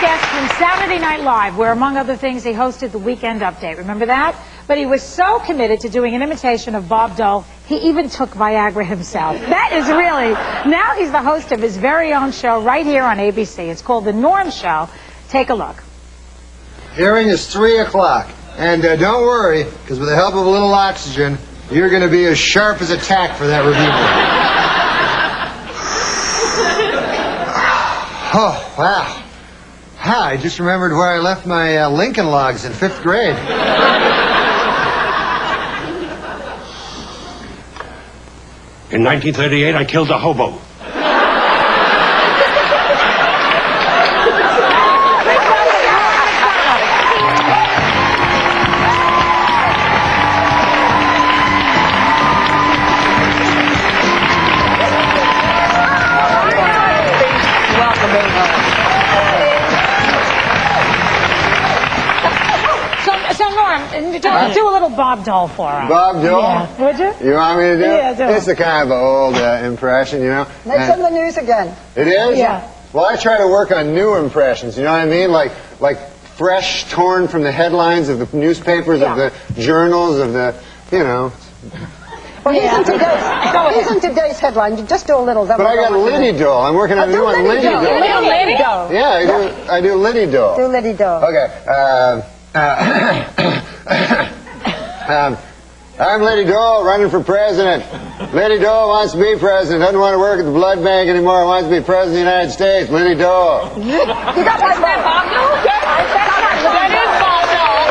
guest from Saturday Night Live, where, among other things, he hosted the Weekend Update. Remember that? But he was so committed to doing an imitation of Bob Dole, he even took Viagra himself. That is really... Now he's the host of his very own show right here on ABC. It's called The Norm Show. Take a look. Hearing is 3 o'clock. And don't worry, because with the help of a little oxygen, you're going to be as sharp as a tack for that review. Oh, wow. I just remembered where I left my Lincoln Logs in 5th grade. In 1938, I killed a hobo. Do a little Bob Dole for us. Bob Dole? Yeah. Would you? You want me to do it? Yeah, do it. It's a kind of an old impression, you know. Next on the news again. It is? Yeah. Well, I try to work on new impressions, you know what I mean? Like fresh, torn from the headlines of the newspapers, of the journals, of the, you know. Well, he's in today's headline. You just do a little. But I got Liddy Dole. I'm working on a new one, Liddy Dole. Liddy Dole. Yeah, I do Liddy Dole. Do Liddy Dole. Okay. I'm Liddy Dole, running for president. Liddy Dole wants to be president. Doesn't want to work at the blood bank anymore. Wants to be president of the United States. Liddy Dole. You got that Bob Dole? That is Bob Dole.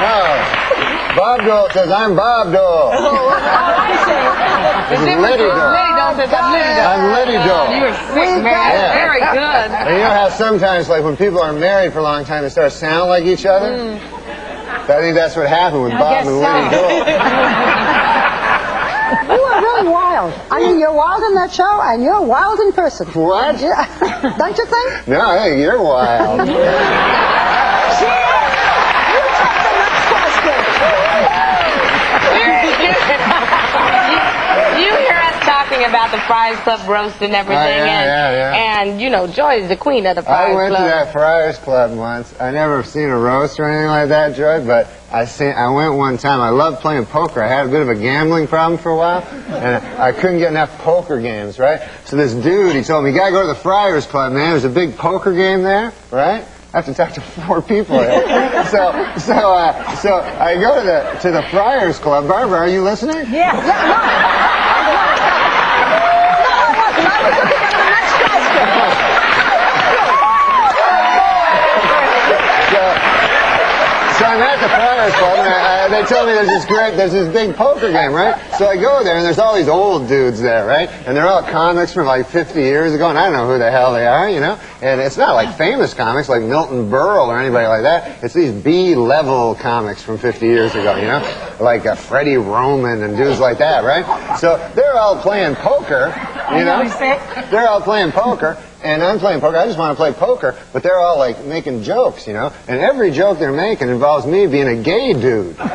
No. Bob Dole says, I'm Bob Dole. This is Liddy Dole. I'm Liddy Dole. You were sick, man. Yeah. Very good. And you know how sometimes, like, when people are married for a long time, they start to sound like each other? I think that's what happened with Bob and Liddy Dole. You are really wild. I mean, you're wild in that show, and you're wild in person. What? Don't you think? No, I think you're wild. You hear us talking about the Friars Club roast and everything, and you know, Joy is the queen of the Friars Club. I went to that Friars Club once. I never seen a roast or anything like that, Joy, but I went one time. I loved playing poker. I had a bit of a gambling problem for a while, and I couldn't get enough poker games, right? So this dude, he told me, you gotta go to the Friars Club, man. There's a big poker game there, right? I have to talk to 4 people here. So I go to the Friars Club. Barbara, are you listening? Yeah. So I'm at the Friars Club, and they tell me there's this big poker game, right? So I go there, and there's all these old dudes there, right? And they're all comics from like 50 years ago, and I don't know who the hell they are, you know? And it's not like famous comics like Milton Berle or anybody like that. It's these B-level comics from 50 years ago, you know? Like Freddie Roman and dudes like that, right? So they're all playing poker, you know? They're all playing poker. And I'm playing poker. I just want to play poker, but they're all like making jokes, you know. And every joke they're making involves me being a gay dude. You know,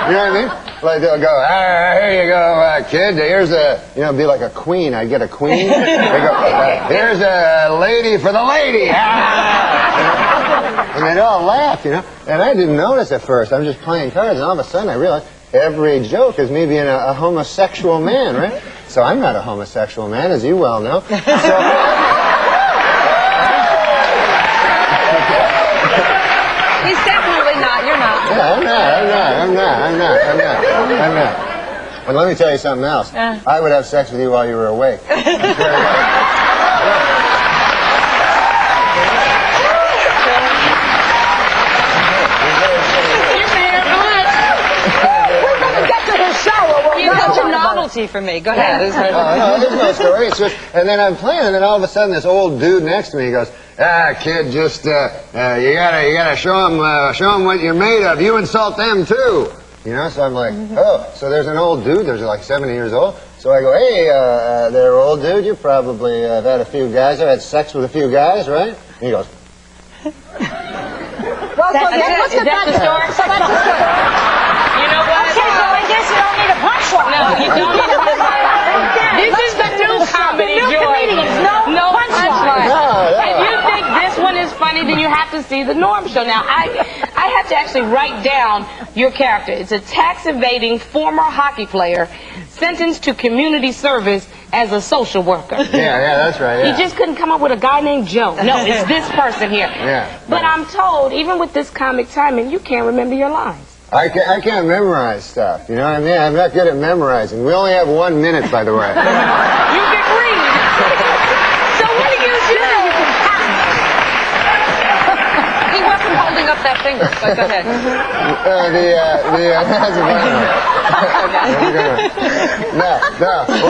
you know what I mean? Like they'll go, here you go, kid. Here's be like a queen. I get a queen. They go, here's a lady for the lady. And they'd all laugh, you know. And I didn't notice at first. I'm just playing cards, and all of a sudden I realized every joke is me being a homosexual man, right? So I'm not a homosexual man, as you well know. So, He's definitely not. You're not. yeah, I'm not. And let me tell you something else. I would have sex with you while you were awake. Novelty for me. Go ahead. No, there's no story. It's just, and then I'm playing, and then all of a sudden, this old dude next to me goes, kid, just you gotta show him what you're made of. You insult them too. You know, so I'm like, oh, so there's an old dude. There's like 70 years old. So I go, hey, there, old dude. You probably have had a few guys. I've had sex with a few guys, right? And he goes. Well, Is that the story? So that's the story. You know what? Okay, so I guess you don't need a punchline. No, you don't need a punchline. This is the new comedy, Joy. No punchline. to see the Norm Show. Now, I had to actually write down your character. It's a tax-evading former hockey player sentenced to community service as a social worker. Yeah, that's right. Yeah. You just couldn't come up with a guy named Joe. No, it's this person here. Yeah. But I'm told, even with this comic timing, you can't remember your lines. I can't memorize stuff, you know what I mean? I'm not good at memorizing. We only have 1 minute, by the way. You can read. So what do you do? He wasn't holding up that finger, so go ahead. That's a funny one. No.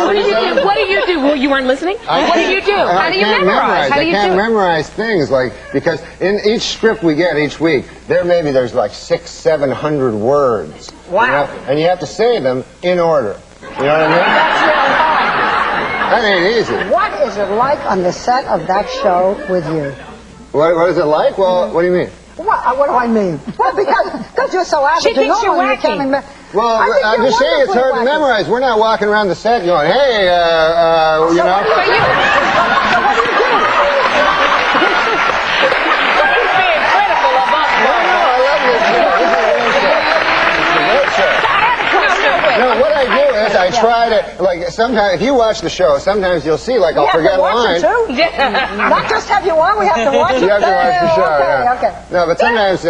What do you do? Well, you weren't listening? What do you do? How do you memorize? I can't memorize things, because in each script we get each week, there's like 600-700 words. Wow. You know? And you have to say them in order. You know what I mean? That's really hard. That ain't easy. What is it like on the set of that show with you? What is it like? Well, what do you mean? What do I mean? Well, because you're so average. She thinks you're wacky. Well, I'm just saying it's hard to memorize. We're not walking around the set going, hey, you know. What do you do? Being critical of us. No, I love this show. No, what I do is I try to, sometimes, if you watch the show, sometimes you'll see, I'll forget a line. Not just have you on, we have to watch it. You have to watch the show, yeah. Okay. No, but sometimes,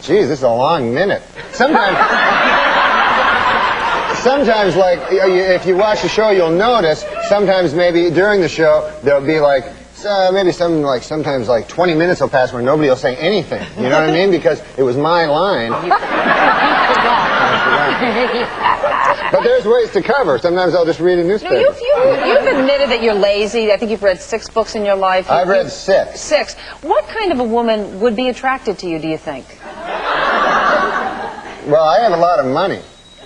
geez, this is a long minute. Sometimes, if you watch the show, you'll notice, sometimes maybe during the show, there'll be sometimes 20 minutes will pass where nobody will say anything. You know what I mean? Because it was my line. But there's ways to cover. Sometimes I'll just read a newspaper. No, you've admitted that you're lazy. I think you've read 6 books in your life. I've read 6. 6. What kind of a woman would be attracted to you, do you think? Well, I have a lot of money.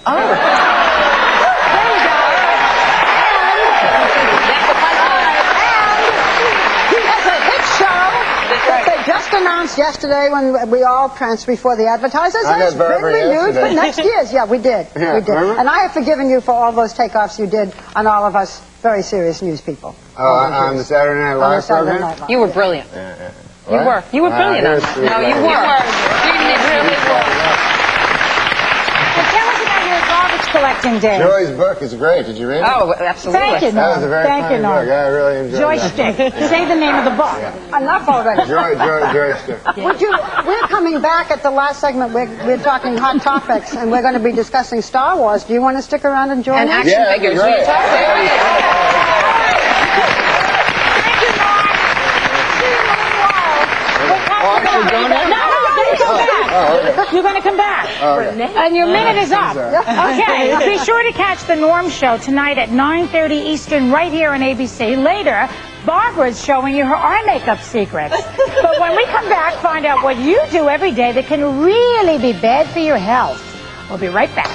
Oh. Just announced yesterday when we all pranced before the advertisers. I got Barbara yesterday. For next year's. Yeah, we did. Yeah, we did. remember? And I have forgiven you for all those takeoffs you did on all of us very serious news people. Oh, on the Saturday Night Live program? You were brilliant. Yeah. You were brilliant. No, you were. Tell us about your garbage collecting day. Joy's book is great. Did you read it? Oh, absolutely. Thank you, That was a Norm. very funny book. I really enjoyed Joystick. Say the name of the book. Enough already. Joystick. We're coming back at the last segment. We're talking hot topics, and we're going to be discussing Star Wars. Do you want to stick around and join And us? action Yeah, figures. that'd be great. You're going to come back. And your minute is up. Okay, be sure to catch the Norm Show tonight at 9:30 Eastern right here on ABC. Later, Barbara's showing you her eye makeup secrets. But when we come back, find out what you do every day that can really be bad for your health. We'll be right back.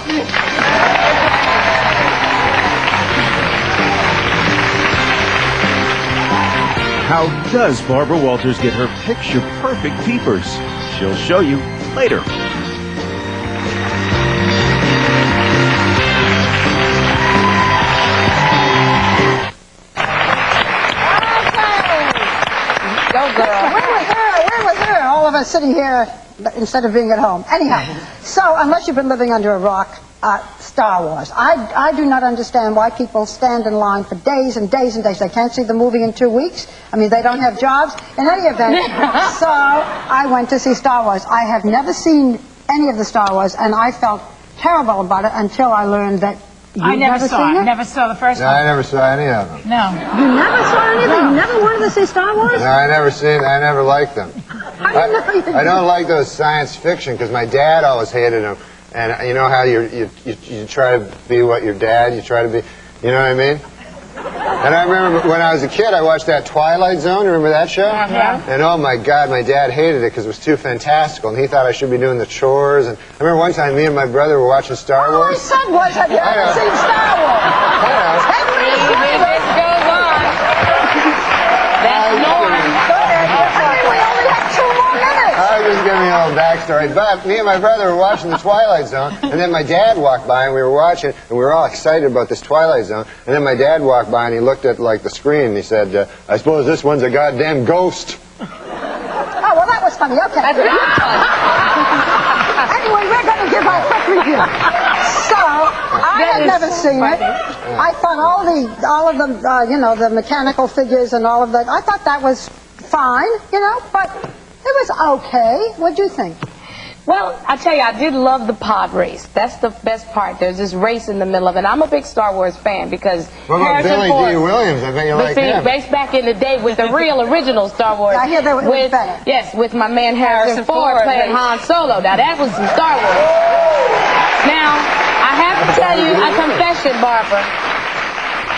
How does Barbara Walters get her picture-perfect peepers? She'll show you later. Go, girl. Where was her? All of us sitting here instead of being at home. Anyhow, so unless you've been living under a rock, Star Wars. I do not understand why people stand in line for days and days and days. They can't see the movie in 2 weeks. I mean, they don't have jobs. In any event, so I went to see Star Wars. I have never seen any of the Star Wars, and I felt terrible about it until I learned that I never saw seen it. Never saw the first No, one. I never saw any of them. No. You never saw anything? No. You never wanted to see Star Wars? No, I never liked them. I don't like those science fiction because my dad always hated them. And you know how you try to be what your dad, you try to be, you know what I mean? And I remember when I was a kid, I watched that Twilight Zone. Remember that show? Yeah. And oh my God, my dad hated it because it was too fantastical, and he thought I should be doing the chores. And I remember one time, me and my brother were watching Star My Wars. son was. Have you ever seen Star Wars? This goes on. That's Norm. We only have 2 more minutes. I was just giving you a little backstory. But me and my brother were watching the Twilight Zone, and then my dad walked by, and we were watching, and we were all excited about this Twilight Zone. And then my dad walked by, and he looked at the screen, and he said, "I suppose this one's a goddamn ghost." Oh, well, that's funny. Okay. That's not fun. Anyway, we're going to give our quick review. So, I had never seen it. I thought all of the, the mechanical figures and all of that, I thought that was fine, but it was okay. What'd you think? Well, I tell you, I did love the pod race. That's the best part. There's this race in the middle of it. I'm a big Star Wars fan because What about Billy D. Williams? I bet you like him. Race back in the day with the real original Star Wars. I hear that was better. Yes, with my man Harrison Ford playing Han Solo. Now that was some Star Wars. Now, I have to tell you a confession, Barbara.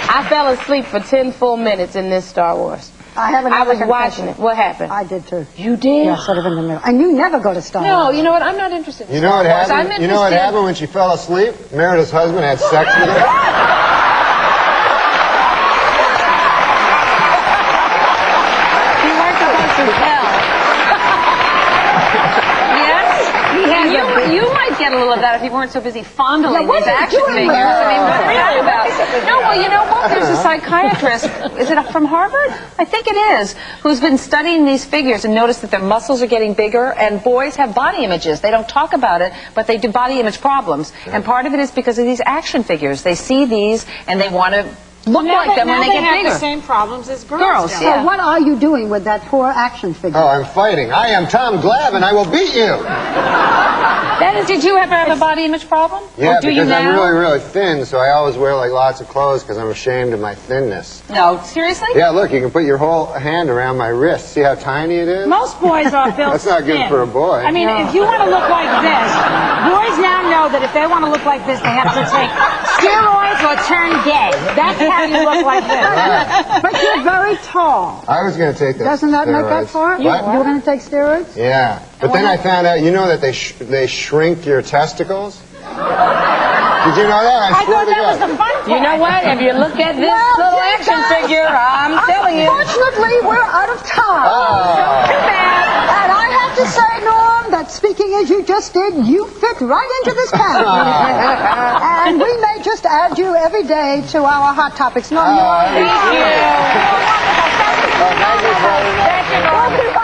I fell asleep for 10 full minutes in this Star Wars. I was watching it. What happened? I did too. You did? Yeah, sort of in the middle. And you never go to Star Wars. No, you know what? I'm not interested in You know Star what Wars. happened? I'm You know what interested- happened when she fell asleep? Merida's husband had sex with her. You weren't supposed to tell. You might get a little of that if you weren't so busy fondling what these are you action doing figures. with I mean, what are you her? about? No, well, you know what? There's a psychiatrist. Is it from Harvard? I think it is. Who's been studying these figures and noticed that their muscles are getting bigger, and boys have body images. They don't talk about it, but they do body image problems. And part of it is because of these action figures. They see these and they want to look like them when they get have bigger. the same problems as girls. Girls, do. So what are you doing with that poor action figure? Oh, I'm fighting. I am Tom Glav, and I will beat you. Did you ever have a body image problem? Yeah, Or do you because I'm now? really, really thin, so I always wear like lots of clothes because I'm ashamed of my thinness. No, seriously? Yeah, look, you can put your whole hand around my wrist. See how tiny it is? Most boys are built That's not good thin. for a boy. I mean, if you want to look like this, boys now know that if they want to look like this, they have to take steroids or turn gay. That's how you look like this. But you're very tall. I was going to take those Doesn't that make up steroids. for it? What? You were going to take steroids? Yeah, but then I found out, that they shrink your testicles? Did you know that? I swear thought to that was God. the fun part. You know what? If you look at this little action figure, I'm telling you. Unfortunately, we're out of time. Too bad. And I have to say, Norm, that speaking as you just did, you fit right into this category. And we may just add you every day to our Hot Topics. Norm, you are Thank you. Oh, thank you very much. Well,